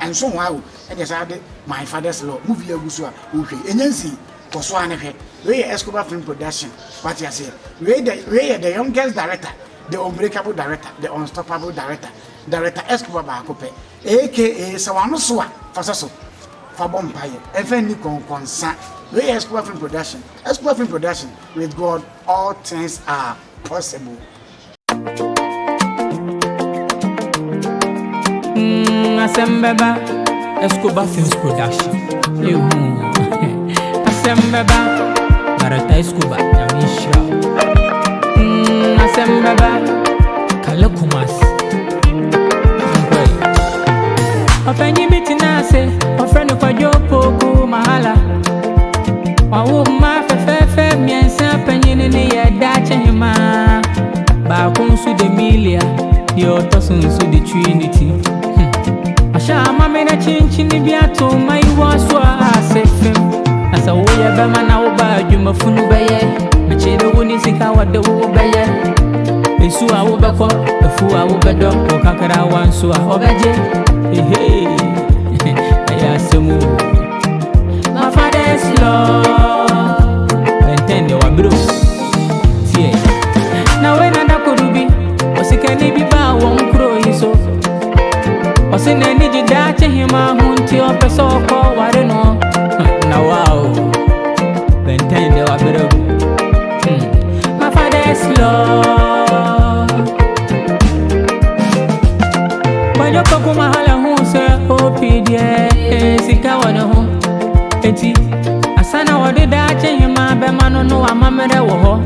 enso hwa o e de side my father's law movie aguso a wo hwe enyansi koso anehwe we Escobar Film Production what you say we the youngest director the unbreakable director the unstoppable director Escobar Baakope aka Sawano Soa fasaso fa bompaye efeni konkonsa we Escobar Film Production with God all things are possible. Asembeba Escobar Films Production Asembeba Barata Escobar Yamisha Asembeba Kalokumas Openyi bitina se ofrenu kwa jopo kumahala Wawu ma fefe miensa penyini ni yedache hima Bakunsu de milia Diotosunsu de Trinity Asha mame na chinchini biato mai waswa asefem Asa So we are Bama now bad, you ma funu baye. A chedo wuni sika what the woo baye. A sua will be called, a fool I will be dog, or kakara one sua or beje. Hey, I ask you. My father's love, and then you are blue. See, now when I could be, was it can be bow won't grow you so. Was in any did him, I won't your person call what I know. Now, wow, then ten you are better. My father's love. When you come my hala who say, oh, PDA, Sikawana home. Eti asana wade da che hima be mano no amamere wo ho